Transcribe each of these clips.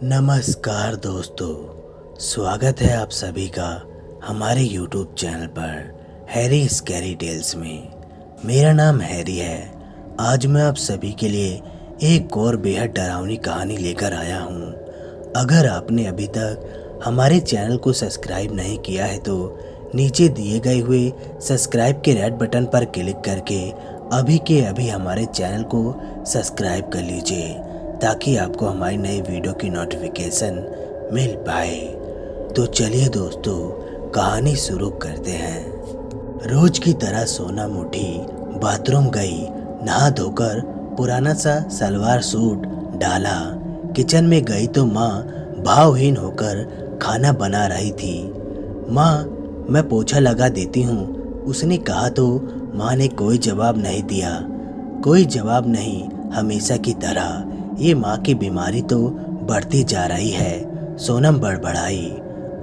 नमस्कार दोस्तों, स्वागत है आप सभी का हमारे YouTube चैनल पर हैरी स्कैरी टेल्स में। मेरा नाम हैरी है। आज मैं आप सभी के लिए एक और बेहद डरावनी कहानी लेकर आया हूँ। अगर आपने अभी तक हमारे चैनल को सब्सक्राइब नहीं किया है तो नीचे दिए गए हुए सब्सक्राइब के रेड बटन पर क्लिक करके अभी के अभी हमारे चैनल को सब्सक्राइब कर लीजिए ताकि आपको हमारी नई वीडियो की नोटिफिकेशन मिल पाए। तो चलिए दोस्तों, कहानी शुरू करते हैं। रोज की तरह सोनम उठी, बाथरूम गई, नहा धोकर पुराना सा सलवार सूट डाला। किचन में गई तो माँ भावहीन होकर खाना बना रही थी। माँ, मैं पोछा लगा देती हूँ, उसने कहा तो माँ ने कोई जवाब नहीं दिया। कोई जवाब नहीं, हमेशा की तरह। ये माँ की बीमारी तो बढ़ती जा रही है, सोनम बड़बड़ाई।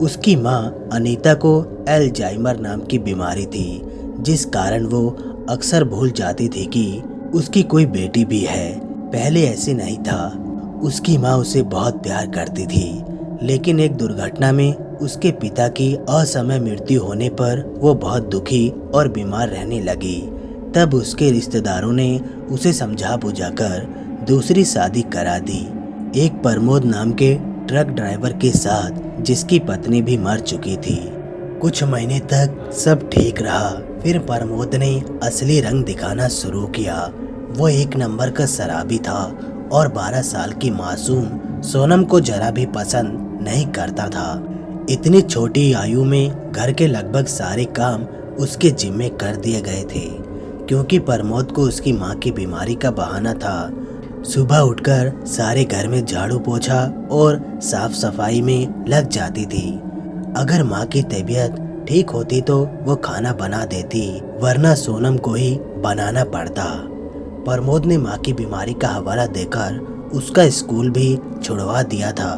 उसकी माँ अनीता को अल्जाइमर नाम की बीमारी थी, जिस कारण वो अक्सर भूल जाती थी कि उसकी कोई बेटी भी है। पहले ऐसे नहीं था। उसकी माँ उसे बहुत प्यार करती थी, लेकिन एक दुर्घटना में उसके पिता की असमय मृत्यु होने पर वो बहुत दुखी और बीमार रहने लगी। तब उसके रिश्तेदारों ने उसे समझा बुझाकर दूसरी शादी करा दी, एक प्रमोद नाम के ट्रक ड्राइवर के साथ, जिसकी पत्नी भी मर चुकी थी। कुछ महीने तक सब ठीक रहा। फिर प्रमोद ने असली रंग दिखाना शुरू किया। वो एक नंबर का शराबी था और 12 साल की मासूम सोनम को जरा भी पसंद नहीं करता था। इतनी छोटी आयु में घर के लगभग सारे काम उसके जिम्मे कर दिए गए थे, क्योंकि प्रमोद को उसकी माँ की बीमारी का बहाना था। सुबह उठकर सारे घर में झाड़ू पोछा और साफ सफाई में लग जाती थी। अगर माँ की तबीयत ठीक होती तो वो खाना बना देती, वरना सोनम को ही बनाना पड़ता। प्रमोद ने माँ की बीमारी का हवाला देकर उसका स्कूल भी छुड़वा दिया था।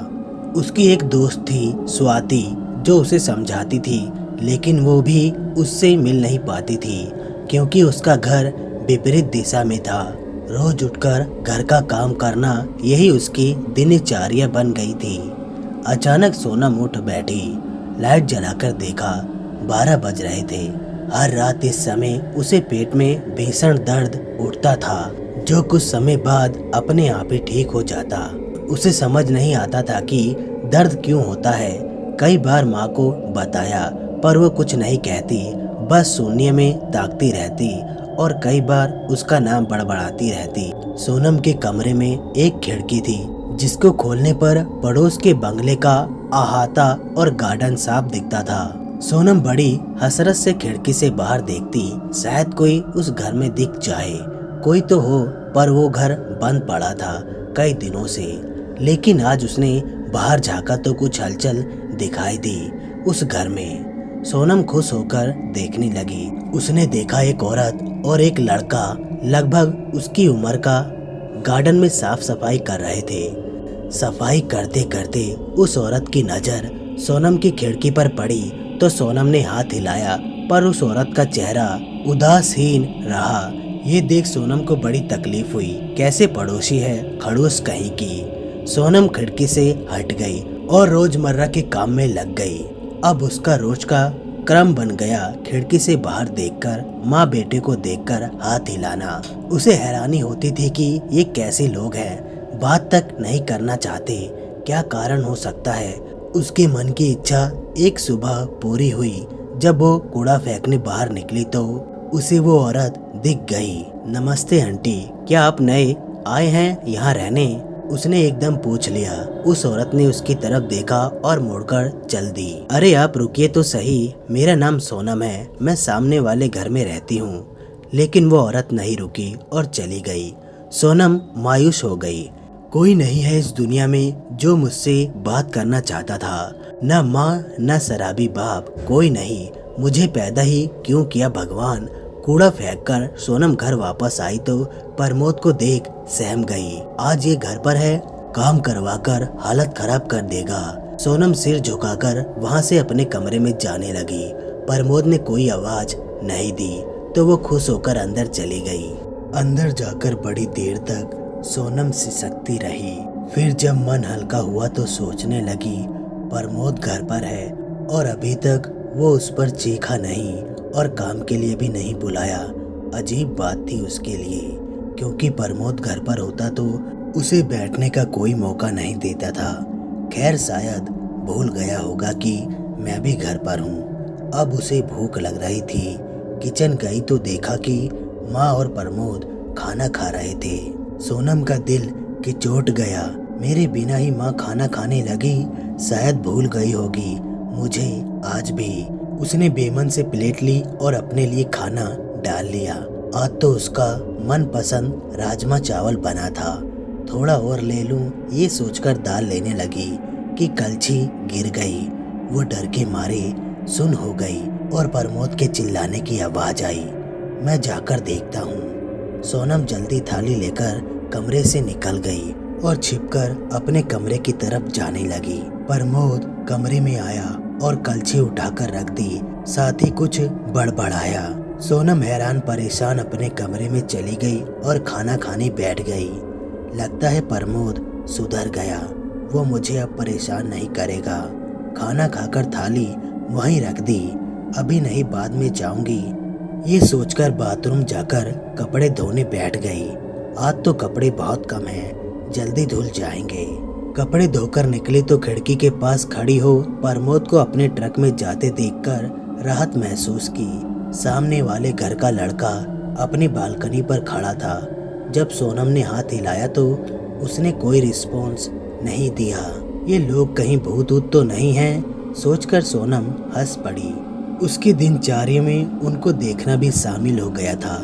उसकी एक दोस्त थी स्वाति, जो उसे समझाती थी, लेकिन वो भी उससे मिल नहीं पाती थी, क्योंकि उसका घर विपरीत दिशा में था। रोज उठकर घर का काम करना यही उसकी दिनचर्या बन गई थी। अचानक सोनम उठ बैठी। लाइट जलाकर देखा 12 बज रहे थे। हर रात इस समय उसे पेट में भीषण दर्द उठता था, जो कुछ समय बाद अपने आप ही ठीक हो जाता। उसे समझ नहीं आता था कि दर्द क्यों होता है। कई बार माँ को बताया, पर वो कुछ नहीं कहती, बस शून्य में ताकती रहती और कई बार उसका नाम बड़बड़ाती रहती। सोनम के कमरे में एक खिड़की थी, जिसको खोलने पर पड़ोस के बंगले का अहाता और गार्डन साफ दिखता था। सोनम बड़ी हसरत से खिड़की से बाहर देखती, शायद कोई उस घर में दिख जाए। कोई तो हो, पर वो घर बंद पड़ा था कई दिनों से। लेकिन आज उसने बाहर झांका तो कुछ हलचल दिखाई दी उस घर में। सोनम खुश होकर देखने लगी। उसने देखा एक औरत और एक लड़का लगभग उसकी उम्र का गार्डन में साफ सफाई कर रहे थे। सफाई करते करते उस औरत की नज़र सोनम की खिड़की पर पड़ी तो सोनम ने हाथ हिलाया, पर उस औरत का चेहरा उदासीन रहा। ये देख सोनम को बड़ी तकलीफ हुई। कैसे पड़ोसी है, खड़ूस कहीं की। सोनम खिड़की से हट गई और रोजमर्रा के काम में लग गई। अब उसका रोज का क्रम बन गया खिड़की से बाहर देखकर माँ बेटे को देखकर हाथ हिलाना। उसे हैरानी होती थी कि ये कैसे लोग हैं, बात तक नहीं करना चाहते। क्या कारण हो सकता है। उसके मन की इच्छा एक सुबह पूरी हुई। जब वो कूड़ा फेंकने बाहर निकली तो उसे वो औरत दिख गई। नमस्ते आंटी, क्या आप नए आए हैं यहाँ रहने? उसने एकदम पूछ लिया। उस औरत ने उसकी तरफ देखा और मुड़कर चल दी। अरे आप रुकिए तो सही, मेरा नाम सोनम है, मैं सामने वाले घर में रहती हूँ। लेकिन वो औरत नहीं रुकी और चली गई। सोनम मायूस हो गई। कोई नहीं है इस दुनिया में जो मुझसे बात करना चाहता था। न माँ, न शराबी बाप, कोई नहीं। मुझे पैदा ही क्यों किया भगवान। कूड़ा फेंककर सोनम घर वापस आई तो प्रमोद को देख सहम गई। आज ये घर पर है, काम करवाकर हालत खराब कर देगा। सोनम सिर झुकाकर वहाँ से अपने कमरे में जाने लगी। प्रमोद ने कोई आवाज नहीं दी तो वो खुश होकर अंदर चली गई। अंदर जाकर बड़ी देर तक सोनम सिसकती रही। फिर जब मन हल्का हुआ तो सोचने लगी प्रमोद घर पर है और अभी तक वो उस पर चीखा नहीं और काम के लिए भी नहीं बुलाया। अजीब बात थी उसके लिए, क्योंकि प्रमोद घर पर होता तो उसे बैठने का कोई मौका नहीं देता था। खैर शायद भूल गया होगा कि मैं भी घर पर हूँ। अब उसे भूख लग रही थी। किचन गई तो देखा कि माँ और प्रमोद खाना खा रहे थे। सोनम का दिल किचोट गया। मेरे बिना ही माँ खाना खाने लगी, शायद भूल गई होगी मुझे आज भी। उसने बेमन से प्लेट ली और अपने लिए खाना डाल लिया। आज तो उसका मनपसंद राजमा चावल बना था। थोड़ा और ले लूं ये सोचकर दाल लेने लगी कि कलछी गिर गई। वो डर के मारे सुन हो गई और प्रमोद के चिल्लाने की आवाज आई। मैं जाकर देखता हूँ। सोनम जल्दी थाली लेकर कमरे से निकल गई और छिपकर अपने कमरे की तरफ जाने लगी। प्रमोद कमरे में आया और कलछी उठाकर रख दी, साथ ही कुछ बड़बड़ाया। सोनम हैरान परेशान अपने कमरे में चली गई और खाना खाने बैठ गई। लगता है प्रमोद सुधर गया, वो मुझे अब परेशान नहीं करेगा। खाना खाकर थाली वहीं रख दी। अभी नहीं बाद में जाऊंगी, ये सोचकर बाथरूम जाकर कपड़े धोने बैठ गई। आज तो कपड़े बहुत कम हैं, जल्दी धुल जाएंगे। कपड़े धोकर निकली तो खिड़की के पास खड़ी हो प्रमोद को अपने ट्रक में जाते देखकर राहत महसूस की। सामने वाले घर का लड़का अपनी बालकनी पर खड़ा था। जब सोनम ने हाथ हिलाया तो उसने कोई रिस्पॉन्स नहीं दिया। ये लोग कहीं भूत ऊत तो नहीं हैं, सोचकर सोनम हंस पड़ी। उसकी दिनचर्या में उनको देखना भी शामिल हो गया था।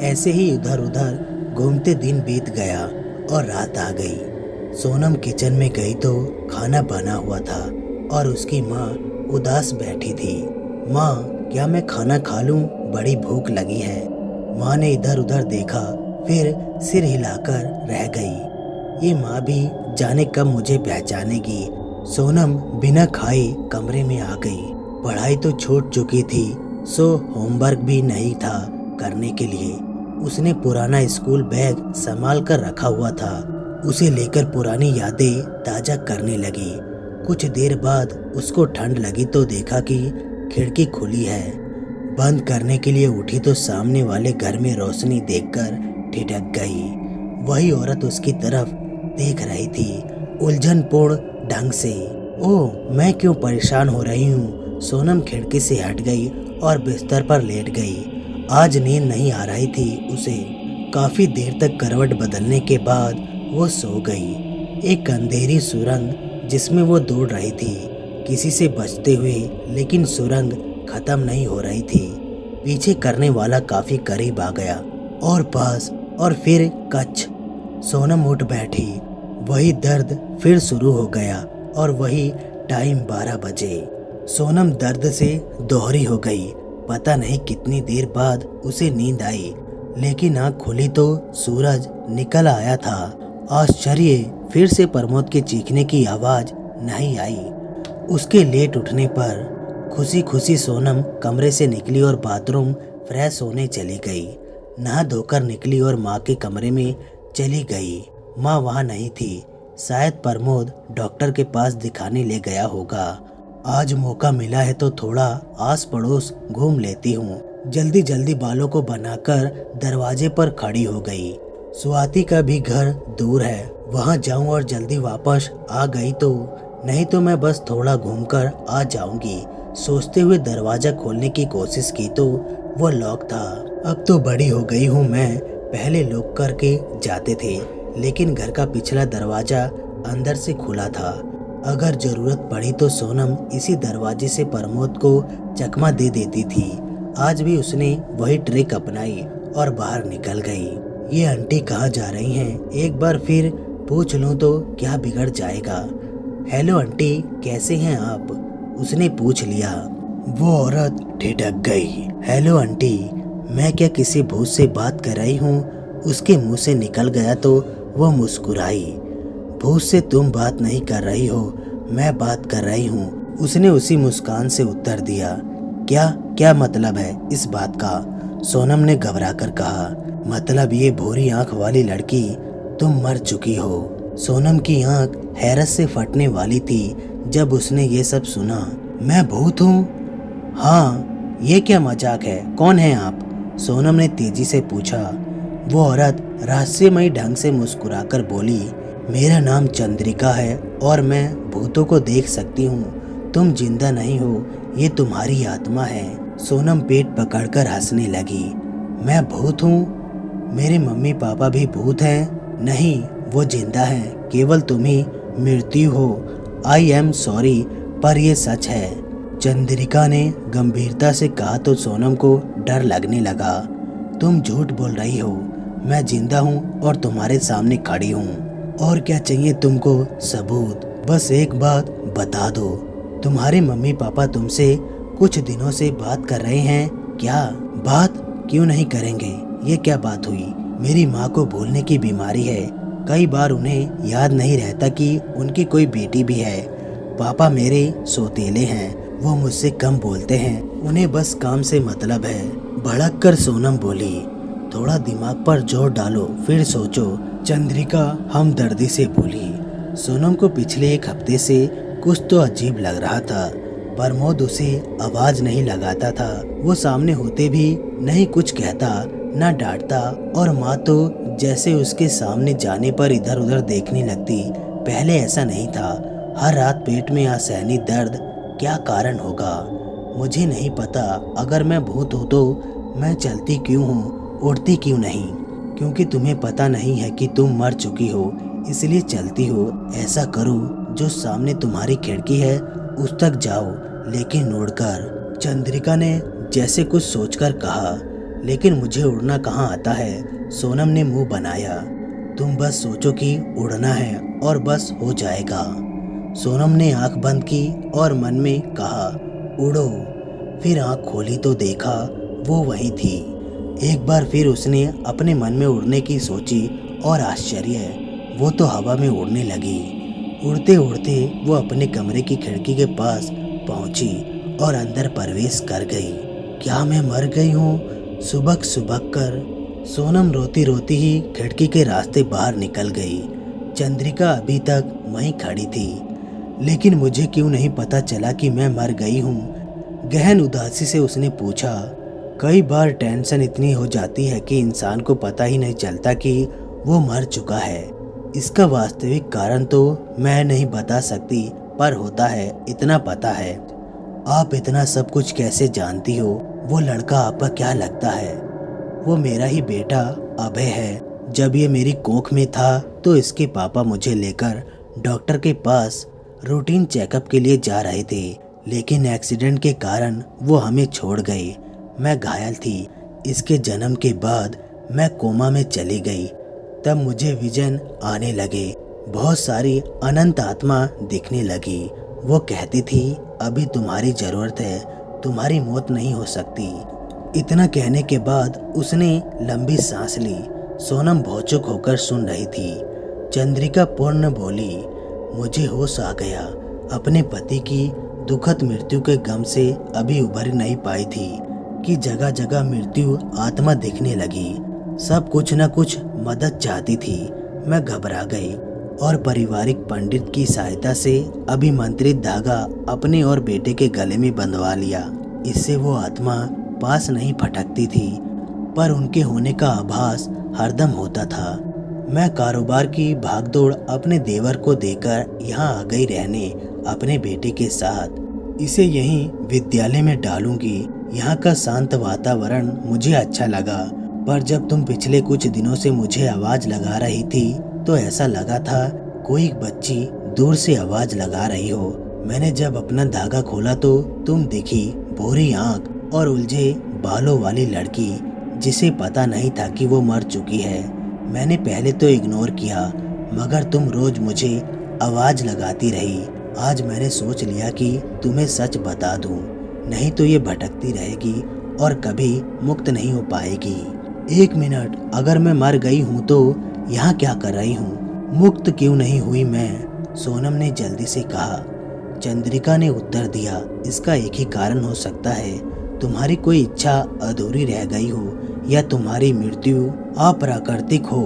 ऐसे ही इधर उधर घूमते दिन बीत गया और रात आ गई। सोनम किचन में गई तो खाना बना हुआ था और उसकी माँ उदास बैठी थी। माँ, क्या मैं खाना खा लूं? बड़ी भूख लगी है। माँ ने इधर उधर देखा, फिर सिर हिलाकर रह गई। ये माँ भी जाने कब मुझे पहचानेगी। सोनम बिना खाए कमरे में आ गई। पढ़ाई तो छूट चुकी थी, सो होमवर्क भी नहीं था करने के लिए। उसने पुराना स्कूल बैग संभाल कर रखा हुआ था। उसे लेकर पुरानी यादें ताजा करने लगी। कुछ देर बाद उसको ठंड लगी तो देखा कि खिड़की खुली है। बंद करने के लिए उठी तो सामने वाले घर में रोशनी देखकर ठिठक गई। वही औरत उसकी तरफ देख रही थी, उलझनपूर्ण ढंग से। ओह, मैं क्यों परेशान हो रही हूँ। सोनम खिड़की से हट गई और बिस्तर पर लेट गई। आज नींद नहीं आ रही थी उसे। काफी देर तक करवट बदलने के बाद वो सो गई। एक अंधेरी सुरंग जिसमें वो दौड़ रही थी, किसी से बचते हुए, लेकिन सुरंग खत्म नहीं हो रही थी। पीछे करने वाला काफी करीब आ गया और पास, और फिर कच। सोनम उठ बैठी। वही दर्द फिर शुरू हो गया और वही टाइम 12 बजे। सोनम दर्द से दोहरी हो गई। पता नहीं कितनी देर बाद उसे नींद आई, लेकिन आँख खुली तो सूरज निकल आया था। आश्चर्य, फिर से प्रमोद के चीखने की आवाज नहीं आई। उसके लेट उठने पर खुशी खुशी सोनम कमरे से निकली और बाथरूम फ्रेश होने चली गई। नहा धोकर निकली और माँ के कमरे में चली गई। माँ वहाँ नहीं थी। शायद प्रमोद डॉक्टर के पास दिखाने ले गया होगा। आज मौका मिला है तो थोड़ा आस पड़ोस घूम लेती हूँ। जल्दी जल्दी बालों को बनाकर दरवाजे पर खड़ी हो गई। स्वाति का भी घर दूर है, वहाँ जाऊं और जल्दी वापस आ गई तो, नहीं तो मैं बस थोड़ा घूमकर आ जाऊंगी। सोचते हुए दरवाजा खोलने की कोशिश की तो वो लॉक था। अब तो बड़ी हो गई हूँ मैं, पहले लॉक करके जाते थे, लेकिन घर का पिछला दरवाजा अंदर से खुला था। अगर जरूरत पड़ी तो सोनम इसी दरवाजे से प्रमोद को चकमा दे देती थी। आज भी उसने वही ट्रिक अपनाई और बाहर निकल गई। ये आंटी कहाँ जा रही हैं? एक बार फिर पूछ लूँ तो क्या बिगड़ जाएगा। हेलो आंटी, कैसे हैं आप? उसने पूछ लिया। वो औरत ठिठक गई। हेलो आंटी, मैं क्या किसी भूत से बात कर रही हूँ? उसके मुंह से निकल गया तो वो मुस्कुराई। भूत से तुम बात नहीं कर रही हो, मैं बात कर रही हूँ। उसने उसी मुस्कान से उत्तर दिया। क्या मतलब है इस बात का? सोनम ने घबरा कर कहा। मतलब ये भूरी आंख वाली लड़की, तुम मर चुकी हो। सोनम की आंख हैरत से फटने वाली थी जब उसने ये सब सुना। मैं भूत हूँ? हाँ, ये क्या मजाक है? कौन है आप? सोनम ने तेजी से पूछा। वो औरत रहस्यमयी ढंग से मुस्कुराकर बोली, मेरा नाम चंद्रिका है और मैं भूतों को देख सकती हूँ। तुम जिंदा नहीं हो, ये तुम्हारी आत्मा है। सोनम पेट पकड़कर हंसने लगी। मैं भूत हूँ? मेरे मम्मी पापा भी भूत हैं? नहीं, वो जिंदा हैं, केवल तुम ही मृत्यु हो। आई एम सॉरी, पर यह सच है। चंद्रिका ने गंभीरता से कहा तो सोनम को डर लगने लगा। तुम झूठ बोल रही हो, मैं जिंदा हूँ और तुम्हारे सामने खड़ी हूँ। और क्या चाहिए तुमको? सबूत। बस एक बात बता दो, तुम्हारे मम्मी पापा तुमसे कुछ दिनों से बात कर रहे हैं क्या? बात क्यों नहीं करेंगे? ये क्या बात हुई? मेरी माँ को भूलने की बीमारी है। कई बार उन्हें याद नहीं रहता कि उनकी कोई बेटी भी है। पापा मेरे सौतेले हैं, वो मुझसे कम बोलते हैं, उन्हें बस काम से मतलब है। भड़क कर सोनम बोली, थोड़ा दिमाग पर जोर डालो, फिर सोचो। चंद्रिका हमदर्दी से बोली। सोनम को पिछले एक हफ्ते से कुछ तो अजीब लग रहा था। प्रमोद उसे आवाज नहीं लगाता था। वो सामने होते भी नहीं कुछ कहता, न डांटता, और माँ तो जैसे उसके सामने जाने पर इधर उधर देखने लगती। पहले ऐसा नहीं था। हर रात पेट में असहनीय दर्द। क्या कारण होगा? मुझे नहीं पता। अगर मैं भूत हूँ तो मैं चलती क्यों हूँ, उड़ती क्यों नहीं? क्योंकि तुम्हें पता नहीं है कि तुम मर चुकी हो, इसलिए चलती हो। ऐसा करो, जो सामने तुम्हारी खिड़की है उस तक जाओ, लेकिन उड़कर। चंद्रिका ने जैसे कुछ सोचकर कहा, लेकिन मुझे उड़ना कहाँ आता है? सोनम ने मुंह बनाया। तुम बस सोचो कि उड़ना है और बस हो जाएगा। सोनम ने आंख बंद की और मन में कहा, उड़ो। फिर आंख खोली तो देखा वो वहीं थी। एक बार फिर उसने अपने मन में उड़ने की सोची और आश्चर्य, वो तो हवा में उड़ने लगी। उड़ते उड़ते वो अपने कमरे की खिड़की के पास पहुंची और अंदर प्रवेश कर गई। क्या मैं मर गई हूँ? सुबक सुबक कर सोनम रोती रोती ही खिड़की के रास्ते बाहर निकल गई। चंद्रिका अभी तक वहीं खड़ी थी। लेकिन मुझे क्यों नहीं पता चला कि मैं मर गई हूँ? गहन उदासी से उसने पूछा। कई बार टेंशन इतनी हो जाती है कि इंसान को पता ही नहीं चलता कि वो मर चुका है। इसका वास्तविक कारण तो मैं नहीं बता सकती, पर होता है, इतना पता है। आप इतना सब कुछ कैसे जानती हो? वो लड़का आपका क्या लगता है? वो मेरा ही बेटा अभय है। जब ये मेरी कोख में था तो इसके पापा मुझे लेकर डॉक्टर के पास रूटीन चेकअप के लिए जा रहे थे, लेकिन एक्सीडेंट के कारण वो हमें छोड़ गए। मैं घायल थी। इसके जन्म के बाद मैं कोमा में चली गई। तब मुझे विजन आने लगे। बहुत सारी अनंत आत्मा दिखने लगी। वो कहती थी, अभी तुम्हारी जरूरत है, तुम्हारी मौत नहीं हो सकती। इतना कहने के बाद उसने लंबी सांस ली। सोनम भौचुक होकर सुन रही थी। चंद्रिका पूर्ण बोली, मुझे होश आ गया। अपने पति की दुखद मृत्यु के गम से अभी उभर नहीं पाई थी कि जगह जगह मृत्यु आत्मा दिखने लगी। सब कुछ न कुछ मदद चाहती थी। मैं घबरा गई और पारिवारिक पंडित की सहायता से अभिमंत्रित धागा अपने और बेटे के गले में बंधवा लिया। इससे वो आत्मा पास नहीं फटकती थी, पर उनके होने का आभास हरदम होता था। मैं कारोबार की भागदौड़ अपने देवर को देकर यहाँ आ गई रहने अपने बेटे के साथ। इसे यहीं विद्यालय में डालूंगी। यहाँ का शांत वातावरण मुझे अच्छा लगा, पर जब तुम पिछले कुछ दिनों से मुझे आवाज लगा रही थी तो ऐसा लगा था कोई बच्ची दूर से आवाज लगा रही हो। मैंने जब अपना धागा खोला तो तुम दिखी, भूरी आंख और उलझे बालों वाली लड़की, जिसे पता नहीं था कि वो मर चुकी है। मैंने पहले तो इग्नोर किया, मगर तुम रोज मुझे आवाज लगाती रही। आज मैंने सोच लिया कि तुम्हें सच बता दूं, नहीं तो ये भटकती रहेगी और कभी मुक्त नहीं हो पाएगी। 1 मिनट, अगर मैं मर गई हूँ तो यहाँ क्या कर रही हूँ? मुक्त क्यों नहीं हुई मैं? सोनम ने जल्दी से कहा। चंद्रिका ने उत्तर दिया, इसका एक ही कारण हो सकता है, तुम्हारी कोई इच्छा अधूरी रह गई हो या तुम्हारी मृत्यु अप्राकृतिक हो।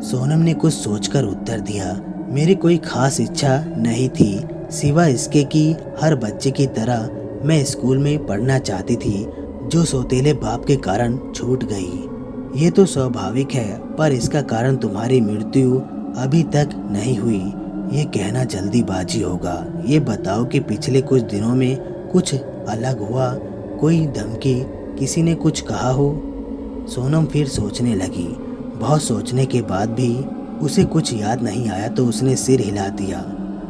सोनम ने कुछ सोचकर उत्तर दिया, मेरी कोई खास इच्छा नहीं थी, सिवाय इसके कि हर बच्चे की तरह मैं स्कूल में पढ़ना चाहती थी, जो सौतेले बाप के कारण छूट गई। ये तो स्वाभाविक है, पर इसका कारण तुम्हारी मृत्यु अभी तक नहीं हुई, ये कहना जल्दीबाजी होगा। ये बताओ कि पिछले कुछ दिनों में कुछ अलग हुआ? कोई धमकी, किसी ने कुछ कहा हो? सोनम फिर सोचने लगी। बहुत सोचने के बाद भी उसे कुछ याद नहीं आया तो उसने सिर हिला दिया।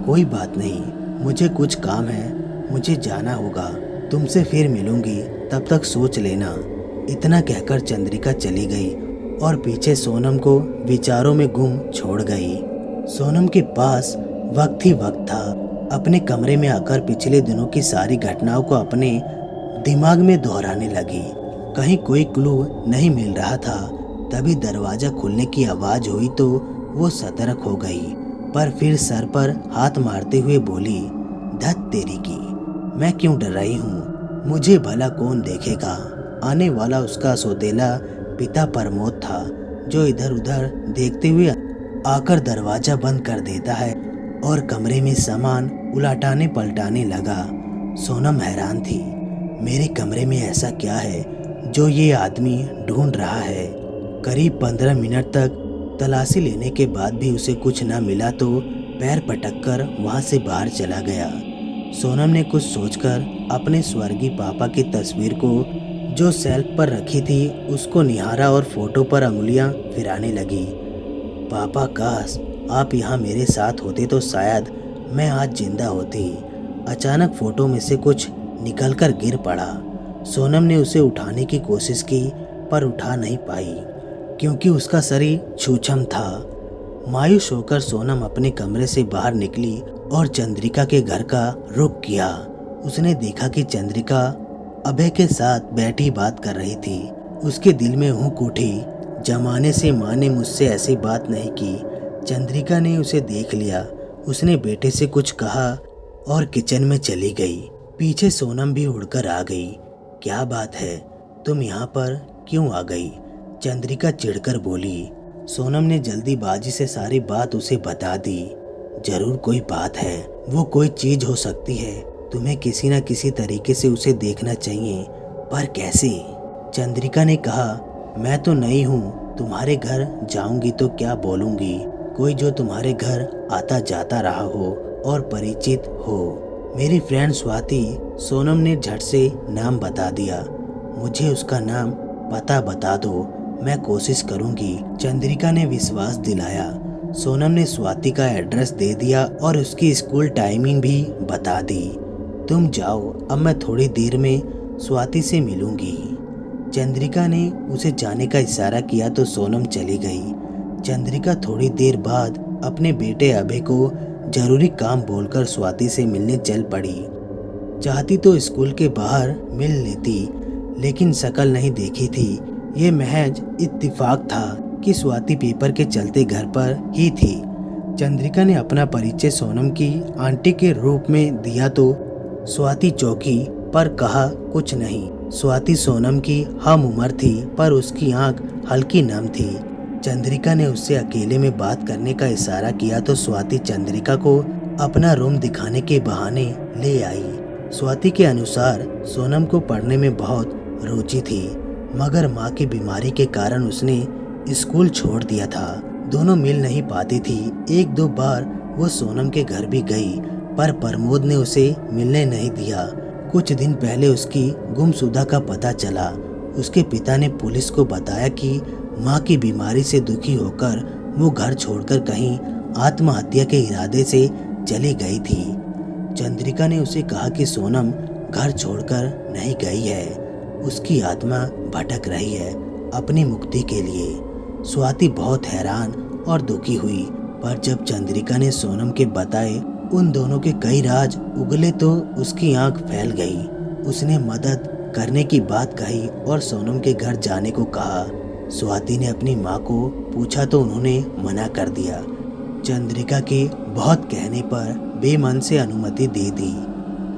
कोई बात नहीं, मुझे कुछ काम है, मुझे जाना होगा, तुमसे फिर मिलूंगी, तब तक सोच लेना। इतना कहकर चंद्रिका चली गई और पीछे सोनम को विचारों में गुम छोड़ गई। सोनम के पास वक्त ही वक्त था। अपने कमरे में आकर पिछले दिनों की सारी घटनाओं को अपने दिमाग में दोहराने लगी। कहीं कोई क्लू नहीं मिल रहा था। तभी दरवाजा खुलने की आवाज़ हुई तो वो सतर्क हो गई, पर फिर सर पर हाथ मारते हुए बोली, धत तेरी की, मैं क्यों डर रही हूँ? मुझे भला कौन देखेगा? आने वाला उसका सौतेला पिता प्रमोद था, जो इधर उधर देखते हुए आकर दरवाजा बंद कर देता है और कमरे में सामान उलटाने पलटाने लगा। सोनम हैरान थी। मेरे कमरे में ऐसा क्या है जो ये आदमी ढूंढ रहा है? करीब 15 मिनट तक तलाशी लेने के बाद भी उसे कुछ न मिला तो पैर पटककर वहां से बाहर चला गया। सोनम ने कुछ सोचकर अपने स्वर्गीय पापा की तस्वीर को जो शेल्फ पर रखी थी उसको निहारा और फोटो पर अंगुलियां फिराने लगी। पापा, काश आप यहाँ मेरे साथ होते तो शायद मैं आज जिंदा होती। अचानक फोटो में से कुछ निकलकर गिर पड़ा। सोनम ने उसे उठाने की कोशिश की पर उठा नहीं पाई, क्योंकि उसका शरीर छूछम था। मायूस होकर सोनम अपने कमरे से बाहर निकली और चंद्रिका के घर का रुख किया। उसने देखा कि चंद्रिका अभय के साथ बैठी बात कर रही थी। उसके दिल में हुक उठी, जमाने से माँ ने मुझसे ऐसी बात नहीं की। चंद्रिका ने उसे देख लिया। उसने बेटे से कुछ कहा और किचन में चली गई। पीछे सोनम भी उड़कर आ गई। क्या बात है, तुम यहाँ पर क्यों आ गई? चंद्रिका चिढ़कर बोली। सोनम ने जल्दीबाजी से सारी बात उसे बता दी। जरूर कोई बात है, वो कोई चीज हो सकती है। तुम्हें किसी न किसी तरीके से उसे देखना चाहिए, पर कैसे? चंद्रिका ने कहा, मैं तो नई हूँ, तुम्हारे घर जाऊंगी तो क्या बोलूंगी? कोई जो तुम्हारे घर आता जाता रहा हो और परिचित हो। मेरी फ्रेंड स्वाति। सोनम ने झट से नाम बता दिया। मुझे उसका नाम पता बता दो, मैं कोशिश करूंगी, चंद्रिका ने विश्वास दिलाया। सोनम ने स्वाति का एड्रेस दे दिया और उसकी स्कूल टाइमिंग भी बता दी। तुम जाओ, अब मैं थोड़ी देर में स्वाति से मिलूंगी। चंद्रिका ने उसे जाने का इशारा किया तो सोनम चली गई। चंद्रिका थोड़ी देर बाद अपने बेटे अभय को जरूरी काम बोलकर स्वाति से मिलने चल पड़ी। चाहती तो स्कूल के बाहर मिल लेती, लेकिन शक्ल नहीं देखी थी। ये महज इत्तेफाक था कि स्वाति पेपर के चलते घर पर ही थी। चंद्रिका ने अपना परिचय सोनम की आंटी के रूप में दिया तो स्वाति चौंकी पर कहा कुछ नहीं। स्वाति सोनम की हम उम्र थी, पर उसकी आंख हल्की नम थी। चंद्रिका ने उससे अकेले में बात करने का इशारा किया तो स्वाति चंद्रिका को अपना रूम दिखाने के बहाने ले आई। स्वाति के अनुसार सोनम को पढ़ने में बहुत रुचि थी, मगर माँ की बीमारी के कारण उसने स्कूल छोड़ दिया था। दोनों मिल नहीं पाती थी। एक दो बार वो सोनम के घर भी गई, पर प्रमोद ने उसे मिलने नहीं दिया। कुछ दिन पहले उसकी गुमशुदा का पता चला। उसके पिता ने पुलिस को बताया कि माँ की बीमारी से दुखी होकर वो घर छोड़कर कहीं आत्महत्या के इरादे से चली गई थी। चंद्रिका ने उसे कहा कि सोनम घर छोड़कर नहीं गई है, उसकी आत्मा भटक रही है अपनी मुक्ति के लिए। स्वाति बहुत हैरान और दुखी हुई, पर जब चंद्रिका ने सोनम के बताए उन दोनों के कई राज उगले तो उसकी आंख फैल गई। उसने मदद करने की बात कही और सोनम के घर जाने को कहा। स्वाति ने अपनी माँ को पूछा तो उन्होंने मना कर दिया। चंद्रिका के बहुत कहने पर बेमन से अनुमति दे दी।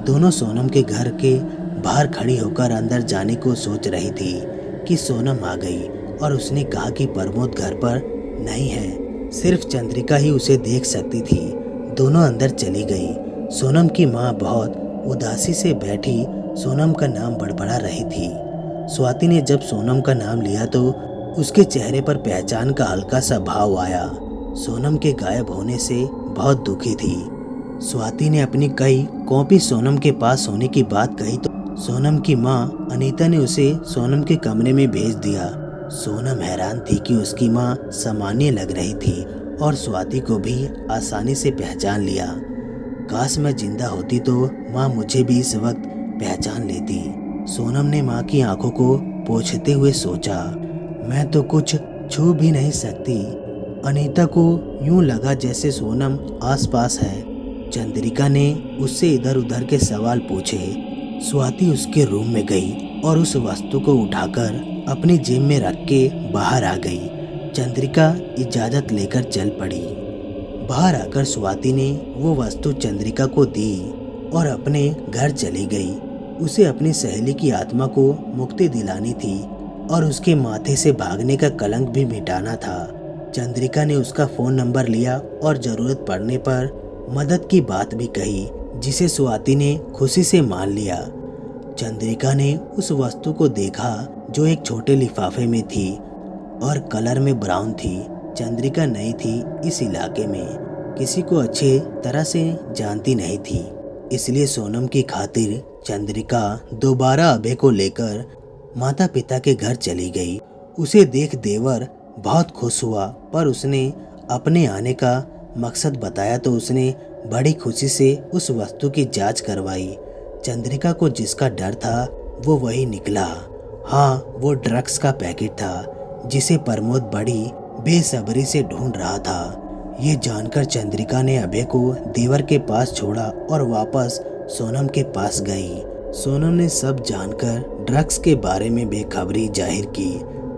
दोनों सोनम के घर के बाहर खड़ी होकर अंदर जाने को सोच रही थी कि सोनम आ गई और उसने कहा कि प्रमोद घर पर नहीं है। सिर्फ चंद्रिका ही उसे देख सकती थी। दोनों अंदर चली गई। सोनम की माँ बहुत उदासी से बैठी सोनम का नाम बड़बड़ा रही थी। स्वाति ने जब सोनम का नाम लिया तो उसके चेहरे पर पहचान का हल्का सा भाव आया। सोनम के गायब होने से बहुत दुखी थी। स्वाति ने अपनी कई कॉपी सोनम के पास होने की बात कही तो सोनम की माँ अनीता ने उसे सोनम के कमरे में भेज दिया। सोनम हैरान थी कि उसकी माँ सामान्य लग रही थी और स्वाति को भी आसानी से पहचान लिया। काश मैं जिंदा होती तो माँ मुझे भी इस वक्त पहचान लेती। सोनम ने माँ की आंखों को पोंछते हुए सोचा, मैं तो कुछ छू भी नहीं सकती। अनीता को यूं लगा जैसे सोनम आसपास है। चंद्रिका ने उससे इधर उधर के सवाल पूछे। स्वाति उसके रूम में गई और उस वस्तु को उठाकर अपनी जेब में रख के बाहर आ गई। चंद्रिका इजाज़त लेकर चल पड़ी। बाहर आकर स्वाति ने वो वस्तु चंद्रिका को दी और अपने घर चली गई। उसे अपनी सहेली की आत्मा को मुक्ति दिलानी थी और उसके माथे से भागने का कलंक भी मिटाना था। चंद्रिका ने उसका फ़ोन नंबर लिया और ज़रूरत पड़ने पर मदद की बात भी कही, जिसे स्वाति ने खुशी से मान लिया। चंद्रिका ने उस वस्तु को देखा जो एक छोटे लिफाफे में थी और कलर में ब्राउन थी। चंद्रिका नई थी इस इलाके में, किसी को अच्छे तरह से जानती नहीं थी, इसलिए सोनम की खातिर चंद्रिका दोबारा अभय को लेकर माता पिता के घर चली गई। उसे देख देवर बहुत खुश हुआ, पर उसने अपने आने का मकसद बताया तो उसने बड़ी खुशी से उस वस्तु की जांच करवाई। चंद्रिका को जिसका डर था वो वही निकला। हाँ, वो ड्रग्स का पैकेट था जिसे प्रमोद बड़ी बेसब्री से ढूंढ रहा था। ये जानकर चंद्रिका ने अभय को देवर के पास छोड़ा और वापस सोनम के पास गई। सोनम ने सब जानकर ड्रग्स के बारे में बेखबरी जाहिर की।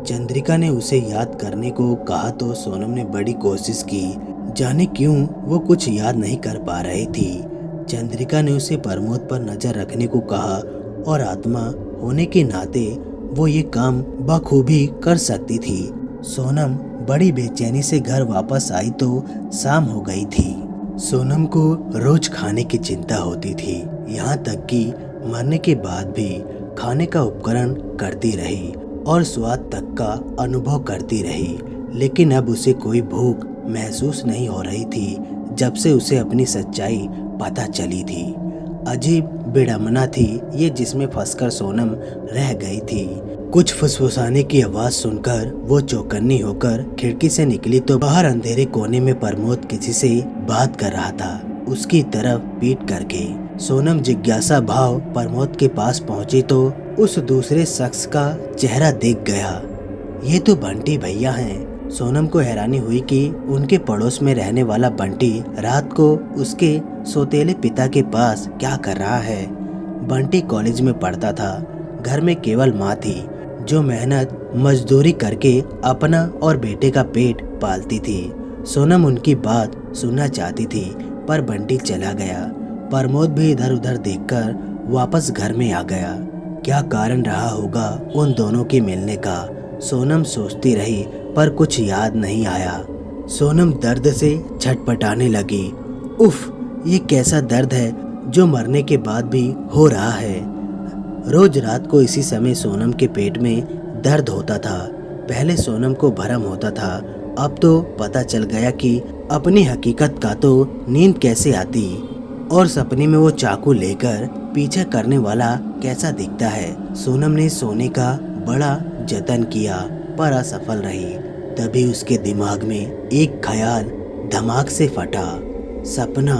चंद्रिका ने उसे याद करने को कहा तो सोनम ने बड़ी कोशिश की। जाने क्यों वो कुछ याद नहीं कर पा रही थी। चंद्रिका ने उसे प्रमोद पर नजर रखने को कहा और आत्मा होने के नाते वो ये काम बखूबी कर सकती थी। सोनम बड़ी बेचैनी से घर वापस आई तो शाम हो गई थी। सोनम को रोज खाने की चिंता होती थी, यहाँ तक कि मरने के बाद भी खाने का उपकरण करती रही और स्वाद तक का अनुभव करती रही, लेकिन अब उसे कोई भूख महसूस नहीं हो रही थी जब से उसे अपनी सच्चाई पता चली थी। अजीब विडंबना थी ये जिसमें फंसकर सोनम रह गई थी। कुछ फुसफुसाने की आवाज सुनकर वो चौकन्नी होकर खिड़की से निकली तो बाहर अंधेरे कोने में प्रमोद किसी से बात कर रहा था, उसकी तरफ पीठ करके। सोनम जिज्ञासा भाव प्रमोद के पास पहुंची तो उस दूसरे शख्स का चेहरा दिख गया। ये तो बंटी भैया हैं। सोनम को हैरानी हुई कि उनके पड़ोस में रहने वाला बंटी रात को उसके सौतेले पिता के पास क्या कर रहा है। बंटी कॉलेज में पढ़ता था। घर में केवल माँ थी जो मेहनत मजदूरी करके अपना और बेटे का पेट पालती थी। सोनम उनकी बात सुनना चाहती थी पर बंटी चला गया। प्रमोद भी इधर उधर देखकर वापस घर में आ गया। क्या कारण रहा होगा उन दोनों के मिलने का, सोनम सोचती रही पर कुछ याद नहीं आया। सोनम दर्द से छटपटाने लगी। उफ, ये कैसा दर्द है जो मरने के बाद भी हो रहा है। रोज रात को इसी समय सोनम के पेट में दर्द होता था। पहले सोनम को भ्रम होता था, अब तो पता चल गया कि अपनी हकीकत का तो नींद कैसे आती और सपने में वो चाकू लेकर पीछा करने वाला कैसा दिखता है। सोनम ने सोने का बड़ा जतन किया पर असफल रही। तभी उसके दिमाग में एक ख्याल धमाक से फटा, सपना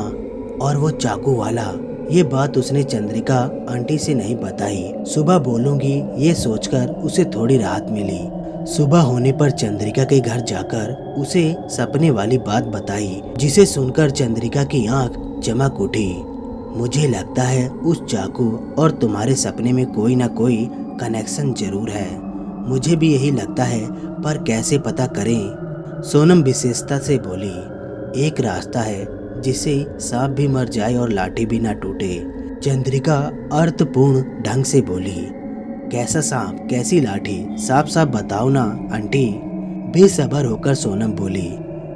और वो चाकू वाला। ये बात उसने चंद्रिका आंटी से नहीं बताई। सुबह बोलूंगी ये सोचकर उसे थोड़ी राहत मिली। सुबह होने पर चंद्रिका के घर जाकर उसे सपने वाली बात बताई, जिसे सुनकर चंद्रिका की आंख चमक उठी। मुझे लगता है उस चाकू और तुम्हारे सपने में कोई ना कोई कनेक्शन जरूर है। मुझे भी यही लगता है, पर कैसे पता करें? सोनम विशेषता से बोली। एक रास्ता है जिससे सांप भी मर जाए और लाठी भी ना टूटे। चंद्रिका अर्थपूर्ण ढंग से बोली। कैसा सांप, कैसी लाठी? साफ साफ बताओ ना आंटी। बेसब्र होकर सोनम बोली।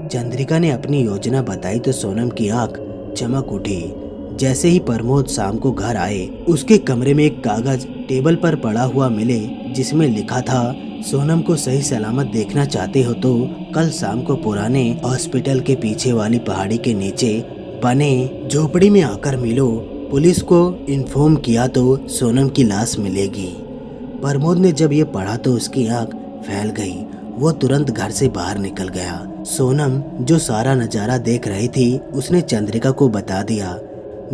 चंद्रिका ने अपनी योजना बताई तो सोनम की आंख चमक उठी। जैसे ही प्रमोद शाम को घर आए, उसके कमरे में एक कागज टेबल पर पड़ा हुआ मिले जिसमें लिखा था, सोनम को सही सलामत देखना चाहते हो तो कल शाम को पुराने हॉस्पिटल के पीछे वाली पहाड़ी के नीचे बने झोपड़ी में आकर मिलो। पुलिस को इन्फॉर्म किया तो सोनम की लाश मिलेगी। प्रमोद ने जब ये पढ़ा तो उसकी आंख फैल गई। वो तुरंत घर से बाहर निकल गया। सोनम जो सारा नजारा देख रही थी उसने चंद्रिका को बता दिया।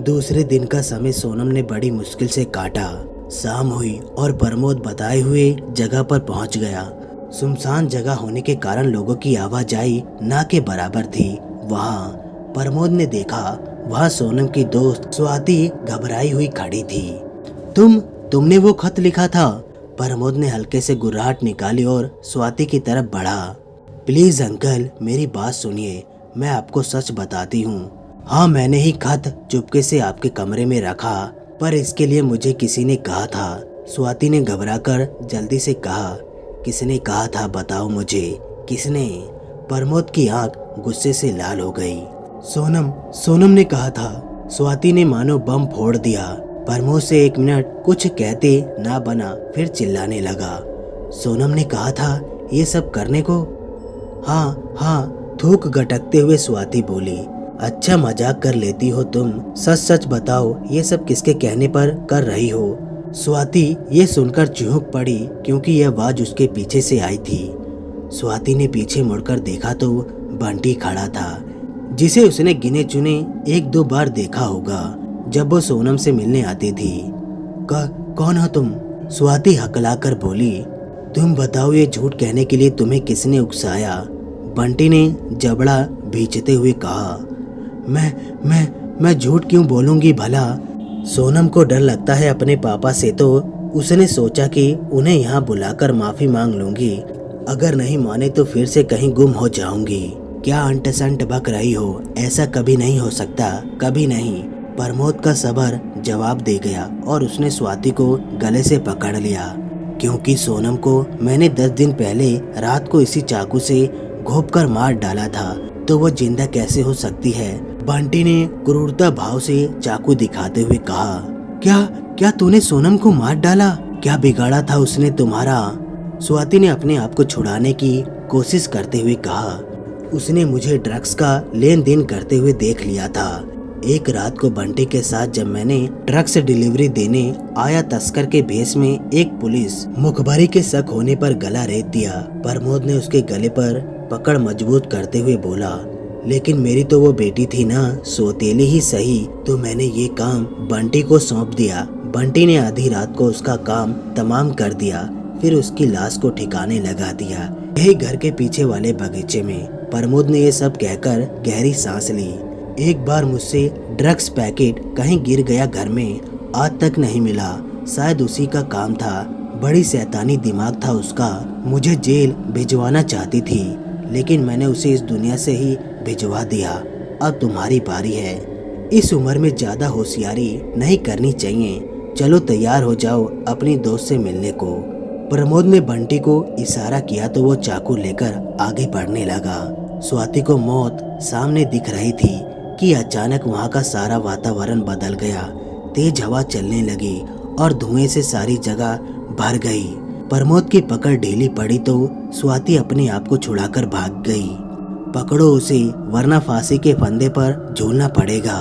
दूसरे दिन का समय सोनम ने बड़ी मुश्किल से काटा। शाम हुई और प्रमोद बताए हुए जगह पर पहुंच गया। सुनसान जगह होने के कारण लोगों की आवाजाही ना के बराबर थी। वहां प्रमोद ने देखा, वहां सोनम की दोस्त स्वाति घबराई हुई खड़ी थी। तुमने वो खत लिखा था? प्रमोद ने हल्के से गुर्राहट निकाली और स्वाति की तरफ बढ़ा। प्लीज अंकल, मेरी बात सुनिए, मैं आपको सच बताती हूँ। हाँ, मैंने ही खत चुपके से आपके कमरे में रखा, पर इसके लिए मुझे किसी ने कहा था। स्वाति ने घबराकर जल्दी से कहा। किसने कहा था, बताओ मुझे, किसने? प्रमोद की आंख गुस्से से लाल हो गई। सोनम ने कहा था। स्वाति ने मानो बम फोड़ दिया। प्रमोद से 1 मिनट कुछ कहते ना बना, फिर चिल्लाने लगा। सोनम ने कहा था ये सब करने को? हाँ, थूक गटकते हुए स्वाति बोली। अच्छा, मजाक कर लेती हो तुम, सच सच बताओ, ये सब किसके कहने पर कर रही हो? स्वाति ये सुनकर चौंक पड़ी क्योंकि यह आवाज उसके पीछे से आई थी। स्वाति ने पीछे मुड़कर देखा तो बंटी खड़ा था, जिसे उसने गिने चुने 1-2 बार देखा होगा जब वो सोनम से मिलने आती थी। कौन हो तुम? स्वाति हकलाकर बोली। तुम बताओ, ये झूठ कहने के लिए तुम्हें किसने उकसाया? बंटी ने जबड़ा भींचते हुए कहा। मैं झूठ क्यों बोलूंगी भला? सोनम को डर लगता है अपने पापा से, तो उसने सोचा कि उन्हें यहाँ बुलाकर माफी मांग लूंगी। अगर नहीं माने तो फिर से कहीं गुम हो जाऊंगी। क्या अंट संट बक रही हो? ऐसा कभी नहीं हो सकता, कभी नहीं। प्रमोद का सबर जवाब दे गया और उसने स्वाति को गले से पकड़ लिया। क्योंकि सोनम को मैंने 10 दिन पहले रात को इसी चाकू से घोंप कर मार डाला था, तो वो जिंदा कैसे हो सकती है? बंटी ने क्रूरता भाव से चाकू दिखाते हुए कहा। क्या तूने सोनम को मार डाला? क्या बिगाड़ा था उसने तुम्हारा? स्वाति ने अपने आप को छुड़ाने की कोशिश करते हुए कहा। उसने मुझे ड्रग्स का लेन देन करते हुए देख लिया था। एक रात को बंटी के साथ जब मैंने ड्रग्स डिलीवरी देने आया तस्कर के भेष में एक पुलिस मुखबरी के शक होने पर गला रेत दिया। प्रमोद ने उसके गले पर पकड़ मजबूत करते हुए बोला, लेकिन मेरी तो वो बेटी थी ना, सौतेली ही सही, तो मैंने ये काम बंटी को सौंप दिया। बंटी ने आधी रात को उसका काम तमाम कर दिया, फिर उसकी लाश को ठिकाने लगा दिया, यही घर के पीछे वाले बगीचे में। प्रमोद ने ये सब कहकर गहरी सांस ली। एक बार मुझसे ड्रग्स पैकेट कहीं गिर गया घर में, आज तक नहीं मिला। शायद उसी का काम था। बड़ी शैतानी दिमाग था उसका। मुझे जेल भिजवाना चाहती थी, लेकिन मैंने उसे इस दुनिया से ही भिजवा दिया। अब तुम्हारी बारी है। इस उम्र में ज्यादा होशियारी नहीं करनी चाहिए। चलो तैयार हो जाओ अपनी दोस्त से मिलने को। प्रमोद ने बंटी को इशारा किया तो वो चाकू लेकर आगे बढ़ने लगा। स्वाति को मौत सामने दिख रही थी कि अचानक वहाँ का सारा वातावरण बदल गया। तेज हवा चलने लगी और धुएं से सारी जगह भर गई। प्रमोद की पकड़ ढीली पड़ी तो स्वाति अपने आप को छुड़ाकर भाग गई। पकड़ो उसे, वरना फांसी के फंदे पर झूलना पड़ेगा।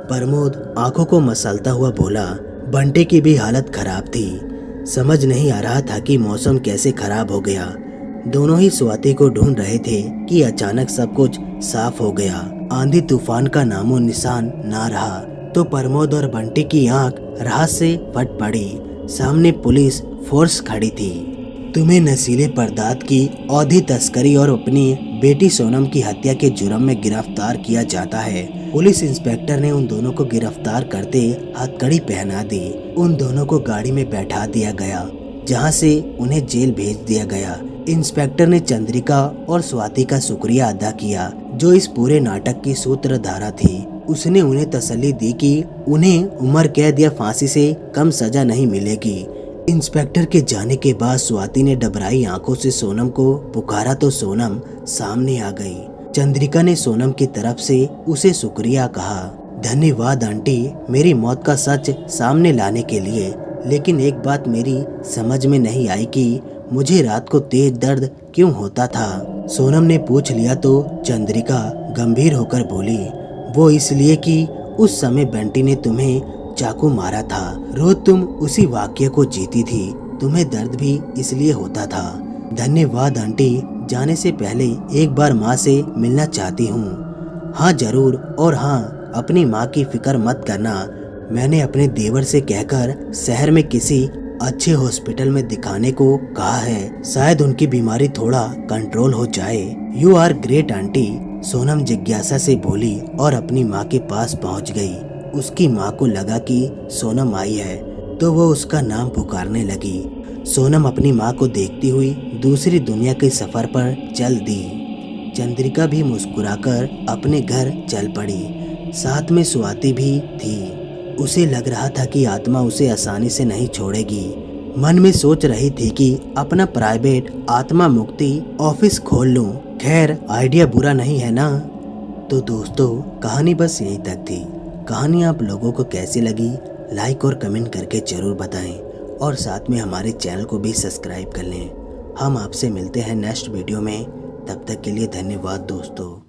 प्रमोद आंखों को मसलता हुआ बोला। बंटी की भी हालत खराब थी। समझ नहीं आ रहा था कि मौसम कैसे खराब हो गया। दोनों ही स्वाति को ढूंढ रहे थे कि अचानक सब कुछ साफ हो गया। आंधी तूफान का नामो निशान ना रहा तो प्रमोद और बंटी की आंख राहत से फट पड़ी। सामने पुलिस फोर्स खड़ी थी। तुम्हें नशीले पदार्थ की औधी तस्करी और अपनी बेटी सोनम की हत्या के जुर्म में गिरफ्तार किया जाता है। पुलिस इंस्पेक्टर ने उन दोनों को गिरफ्तार करते हथकड़ी पहना दी। उन दोनों को गाड़ी में बैठा दिया गया, जहां से उन्हें जेल भेज दिया गया। इंस्पेक्टर ने चंद्रिका और स्वाति का शुक्रिया अदा किया, जो इस पूरे नाटक की सूत्रधारा थी। उसने उन्हें तसल्ली दी कि उन्हें उम्र कैद या फांसी से कम सजा नहीं मिलेगी। इंस्पेक्टर के जाने के बाद स्वाति ने डबराई आंखों से सोनम को पुकारा तो सोनम सामने आ गई। चंद्रिका ने सोनम की तरफ से उसे शुक्रिया कहा। धन्यवाद आंटी, मेरी मौत का सच सामने लाने के लिए। लेकिन एक बात मेरी समझ में नहीं आई कि मुझे रात को तेज दर्द क्यों होता था। सोनम ने पूछ लिया तो चंद्रिका गंभीर होकर बोली, वो इसलिए कि उस समय बंटी ने तुम्हें चाकू मारा था। रोज तुम उसी वाक्य को जीती थी, तुम्हें दर्द भी इसलिए होता था। धन्यवाद आंटी, जाने से पहले एक बार माँ से मिलना चाहती हूँ। हाँ जरूर, और हाँ, अपनी माँ की फिक्र मत करना। मैंने अपने देवर से कहकर शहर में किसी अच्छे हॉस्पिटल में दिखाने को कहा है, शायद उनकी बीमारी थोड़ा कंट्रोल हो जाए। You are great aunty, Sonam जिज्ञासा से बोली और अपनी माँ के पास पहुँच गई। उसकी माँ को लगा कि सोनम आई है तो वो उसका नाम पुकारने लगी। सोनम अपनी माँ को देखती हुई दूसरी दुनिया के सफर पर चल दी। चंद्रिका भी मुस्कुराकर अपने घर चल पड़ी, साथ में स्वाति भी थी। उसे लग रहा था कि आत्मा उसे आसानी से नहीं छोड़ेगी। मन में सोच रही थी कि अपना प्राइवेट आत्मा मुक्ति ऑफिस खोल लूं। खैर, आइडिया बुरा नहीं है ना। तो दोस्तों, कहानी बस यहीं तक थी। कहानी आप लोगों को कैसी लगी, लाइक और कमेंट करके जरूर बताएं और साथ में हमारे चैनल को भी सब्सक्राइब कर लें। हम आपसे मिलते हैं नेक्स्ट वीडियो में। तब तक के लिए धन्यवाद दोस्तों।